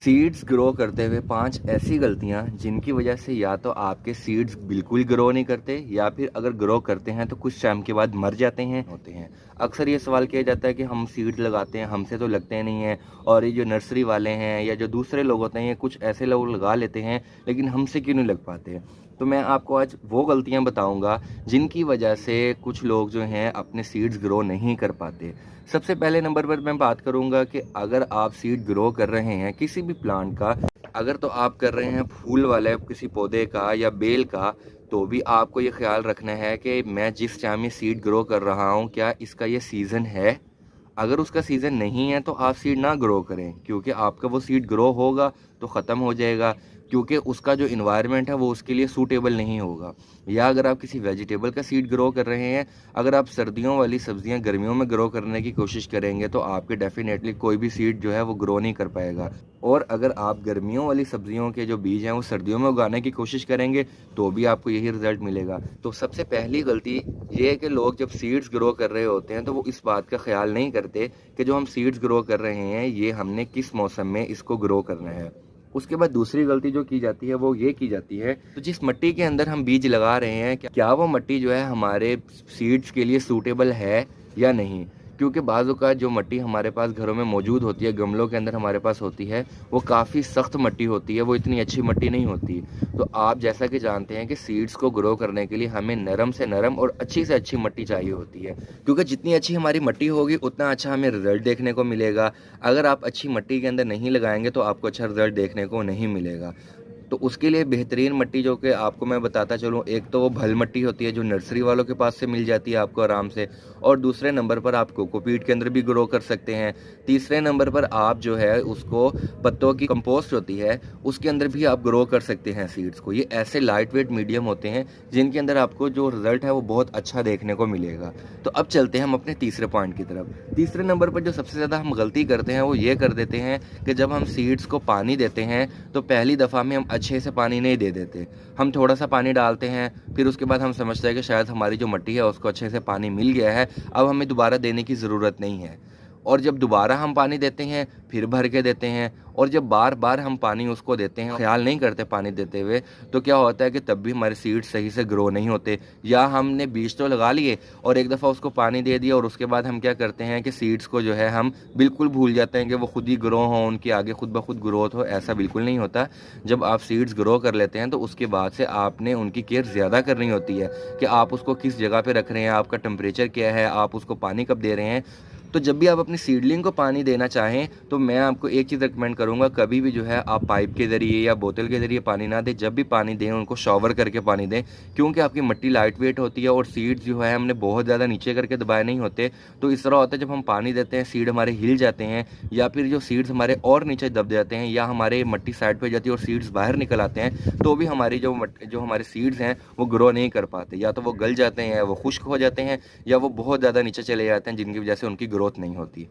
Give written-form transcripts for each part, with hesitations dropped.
Seeds grow करते हुए 5 ऐसी गलतियां जिनकी वजह से या तो आपके सीड्स बिल्कुल ग्रो नहीं करते या फिर अगर ग्रो करते हैं तो कुछ टाइम के बाद मर जाते हैं होते हैं। अक्सर ये सवाल किया जाता है कि हम सीड्स लगाते हैं, हमसे तो लगते नहीं हैं, और ये जो नर्सरी वाले हैं या जो दूसरे लोग होते हैं, कुछ ऐसे लोग लगा लेते हैं लेकिन हमसे क्यों नहीं लग पाते। तो मैं आपको आज वो गलतियां बताऊंगा जिनकी वजह से कुछ लोग जो हैं अपने सीड्स ग्रो नहीं कर पाते। सबसे पहले नंबर पर मैं बात करूंगा कि अगर आप सीड ग्रो कर रहे हैं किसी भी प्लांट का, अगर तो आप कर रहे हैं फूल वाले किसी पौधे का या बेल का, तो भी आपको ये ख्याल रखना है कि मैं जिस टाइम में सीड ग्रो कर रहा हूँ क्या इसका ये सीज़न है। अगर उसका सीज़न नहीं है तो आप सीड ना ग्रो करें, क्योंकि आपका वो सीड ग्रो होगा तो ख़त्म हो जाएगा, क्योंकि उसका जो इन्वायरमेंट है वो उसके लिए सूटेबल नहीं होगा। या अगर आप किसी वेजिटेबल का सीड ग्रो कर रहे हैं, अगर आप सर्दियों वाली सब्जियां गर्मियों में ग्रो करने की कोशिश करेंगे तो आपके डेफिनेटली कोई भी सीड जो है वो ग्रो नहीं कर पाएगा। और अगर आप गर्मियों वाली सब्जियों के जो बीज हैं वो सर्दियों में उगाने की कोशिश करेंगे तो भी आपको यही रिजल्ट मिलेगा। तो सबसे पहली गलती ये है कि लोग जब सीड्स ग्रो कर रहे होते हैं तो वो इस बात का ख्याल नहीं करते कि जो हम सीड्स ग्रो कर रहे हैं ये हमने किस मौसम में इसको ग्रो करना है। उसके बाद दूसरी गलती जो की जाती है वो ये की जाती है, तो जिस मिट्टी के अंदर हम बीज लगा रहे हैं क्या वो मिट्टी जो है हमारे सीड्स के लिए सूटेबल है या नहीं। क्योंकि बाज़ औक़ात जो मिट्टी हमारे पास घरों में मौजूद होती है, गमलों के अंदर हमारे पास होती है, वो काफ़ी सख्त मिट्टी होती है, वो इतनी अच्छी मिट्टी नहीं होती। तो आप जैसा कि जानते हैं कि सीड्स को ग्रो करने के लिए हमें नरम से नरम और अच्छी से अच्छी मिट्टी चाहिए होती है, क्योंकि जितनी अच्छी हमारी मिट्टी होगी उतना अच्छा हमें रिजल्ट देखने को मिलेगा। अगर आप अच्छी मिट्टी के अंदर नहीं लगाएंगे तो आपको अच्छा रिजल्ट देखने को नहीं मिलेगा। तो उसके लिए बेहतरीन मिट्टी जो कि आपको मैं बताता चलूँ, एक तो वो भल मिट्टी होती है जो नर्सरी वालों के पास से मिल जाती है आपको आराम से, और दूसरे नंबर पर आप कोकोपीट के अंदर भी ग्रो कर सकते हैं। तीसरे नंबर पर आप जो है उसको पत्तों की कंपोस्ट होती है उसके अंदर भी आप ग्रो कर सकते हैं सीड्स को। ये ऐसे लाइट वेट मीडियम होते हैं जिनके अंदर आपको जो रिजल्ट है वो बहुत अच्छा देखने को मिलेगा। तो अब चलते हैं हम अपने तीसरे पॉइंट की तरफ। तीसरे नंबर पर जो सबसे ज़्यादा हम गलती करते हैं वो ये कर देते हैं कि जब हम सीड्स को पानी देते हैं तो पहली दफ़ा में हम अच्छे से पानी नहीं दे देते। हम थोड़ा सा पानी डालते हैं, फिर उसके बाद हम समझते हैं कि शायद हमारी जो मिट्टी है उसको अच्छे से पानी मिल गया है, अब हमें दोबारा देने की ज़रूरत नहीं है। और जब दोबारा हम पानी देते हैं फिर भर के देते हैं, और जब बार बार हम पानी उसको देते हैं, ख्याल नहीं करते पानी देते हुए, तो क्या होता है कि तब भी हमारे सीड्स सही से ग्रो नहीं होते। या हमने बीज तो लगा लिए और एक दफ़ा उसको पानी दे दिया और उसके बाद हम क्या करते हैं कि सीड्स को जो है हम बिल्कुल भूल जाते हैं कि वो खुद ही ग्रो हों, उनकी आगे खुद ब खुद ग्रोथ हो। ऐसा बिल्कुल नहीं होता। जब आप सीड्स ग्रो कर लेते हैं तो उसके बाद से आपने उनकी केयर ज़्यादा करनी होती है कि आप उसको किस जगह पर रख रहे हैं, आपका टेम्परेचर क्या है, आप उसको पानी कब दे रहे हैं। तो जब भी आप अपनी सीडलिंग को पानी देना चाहें तो मैं आपको एक चीज़ रिकमेंड करूंगा, कभी भी जो है आप पाइप के ज़रिए या बोतल के ज़रिए पानी ना दें। जब भी पानी दें उनको शॉवर करके पानी दें, क्योंकि आपकी मिट्टी लाइट वेट होती है और सीड्स जो है हमने बहुत ज़्यादा नीचे करके दबाए नहीं होते। तो इस तरह होता है जब हम पानी देते हैं सीड हमारे हिल जाते हैं, या फिर जो सीड्स हमारे और नीचे दब जाते हैं, या हमारे मिट्टी साइड पर जाती है और सीड्स बाहर निकल आते हैं, तो भी हमारी जो हमारे सीड्स हैं वो ग्रो नहीं कर पाते। या तो वो गल जाते हैं, वो खुश्क हो जाते हैं, या वो बहुत ज़्यादा नीचे चले जाते हैं जिनकी वजह से उनकी ग्रोथ नहीं होती।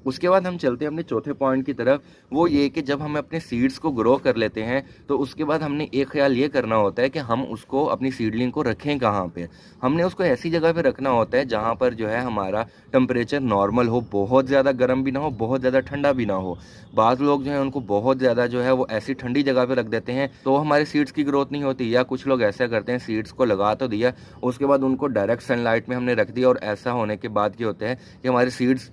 उसके बाद हम चलते हैं अपने चौथे पॉइंट की तरफ। वो ये कि जब हम अपने सीड्स को ग्रो कर लेते हैं तो उसके बाद हमने एक ख्याल ये करना होता है कि हम उसको अपनी सीडलिंग को रखें कहाँ पे। हमने उसको ऐसी जगह पे रखना होता है जहाँ पर जो है हमारा टेम्परेचर नॉर्मल हो, बहुत ज़्यादा गर्म भी ना हो, बहुत ज़्यादा ठंडा भी ना हो। बाज़ लोग जो है उनको बहुत ज़्यादा जो है वो ऐसी ठंडी जगह पे रख देते हैं तो हमारे सीड्स की ग्रोथ नहीं होती। या कुछ लोग ऐसा करते हैं, सीड्स को लगा तो दिया, उसके बाद उनको डायरेक्ट सनलाइट में हमने रख दिया, और ऐसा होने के बाद क्या होता है कि हमारे सीड्स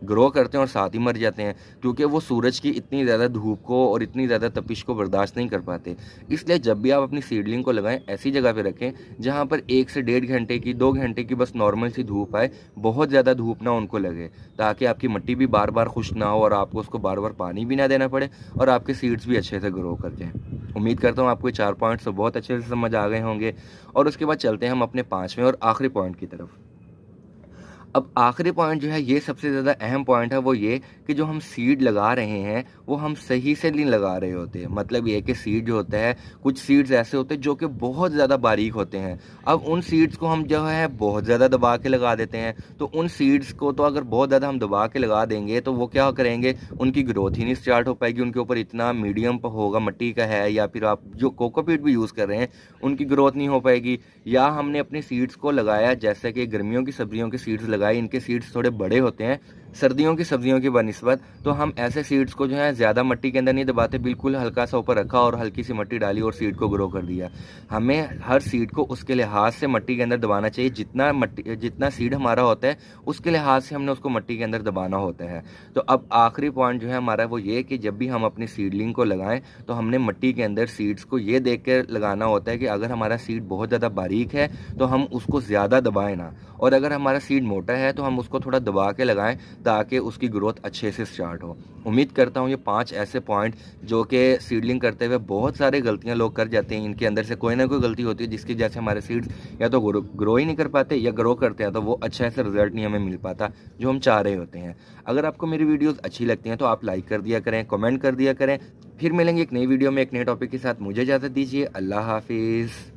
ग्रो करते हैं और साथ ही मर जाते हैं, क्योंकि वो सूरज की इतनी ज़्यादा धूप को और इतनी ज़्यादा तपिश को बर्दाश्त नहीं कर पाते। इसलिए जब भी आप अपनी सीडलिंग को लगाएं ऐसी जगह पे रखें जहां पर 1 से 1.5 घंटे की, 2 घंटे की बस नॉर्मल सी धूप आए, बहुत ज़्यादा धूप ना उनको लगे, ताकि आपकी मिट्टी भी बार बार खुश्क ना हो और आपको उसको बार बार पानी भी ना देना पड़े और आपके सीड्स भी अच्छे से ग्रो कर जाएँ। उम्मीद करता हूँ आपको ये 4 पॉइंट्स तो बहुत अच्छे से समझ आ गए होंगे। और उसके बाद चलते हैं हम अपने 5वें और आखिरी पॉइंट की तरफ। अब आखिरी पॉइंट जो है ये सबसे ज़्यादा अहम पॉइंट है, वो ये कि जो हम सीड लगा रहे हैं वो हम सही से नहीं लगा रहे होते। मतलब ये कि सीड जो होता है, कुछ सीड्स ऐसे होते हैं जो कि बहुत ज़्यादा बारीक होते हैं। अब उन सीड्स को हम जो है बहुत ज़्यादा दबा के लगा देते हैं। तो उन सीड्स को तो अगर बहुत ज़्यादा हम दबा के लगा देंगे तो वो क्या करेंगे, उनकी ग्रोथ ही नहीं स्टार्ट हो पाएगी। उनके ऊपर इतना मीडियम होगा मिट्टी का है, या फिर आप जो कोकोपीट भी यूज़ कर रहे हैं उनकी ग्रोथ नहीं हो पाएगी। या हमने अपने सीड्स को लगाया, जैसे कि गर्मियों की सब्जियों के सीड्स लगाए, इनके सीड्स थोड़े बड़े होते हैं, सर्दियों की सब्जियों की बनिस्बत तो हम ऐसे सीड्स को जो है ज़्यादा मिट्टी के अंदर नहीं दबाते, बिल्कुल हल्का सा ऊपर रखा और हल्की सी मिट्टी डाली और सीड को ग्रो कर दिया। हमें हर सीड को उसके लिहाज से मिट्टी के अंदर दबाना चाहिए, जितना सीड हमारा होता है उसके लिहाज से हमने उसको मिट्टी के अंदर दबाना होता है। तो अब आखिरी पॉइंट जो है हमारा वो ये कि जब भी हम अपनी सीडलिंग को लगाएं तो हमने मिट्टी के अंदर सीड्स को ये देख कर लगाना होता है कि अगर हमारा सीड बहुत ज़्यादा बारीक है तो हम उसको ज़्यादा दबाएं ना, और अगर हमारा सीड मोटा है तो हम उसको थोड़ा दबा के लगाएं ताकि उसकी ग्रोथ अच्छे से स्टार्ट हो। उम्मीद करता हूँ ये 5 ऐसे पॉइंट जो कि सीडलिंग करते हुए बहुत सारे गलतियाँ लोग कर जाते हैं, इनके अंदर से कोई ना कोई गलती होती है जिसकी वजह से हमारे सीड्स या तो ग्रो ही नहीं कर पाते, या ग्रो करते हैं तो वो अच्छा ऐसा रिजल्ट नहीं हमें मिल पाता जो हम चाह रहे होते हैं। अगर आपको मेरी वीडियोज़ अच्छी लगती हैं तो आप लाइक कर दिया करें, कमेंट कर दिया करें। फिर मिलेंगे एक नई वीडियो में एक नए टॉपिक के साथ। मुझे इजाज़त दीजिए। अल्लाह हाफिज़।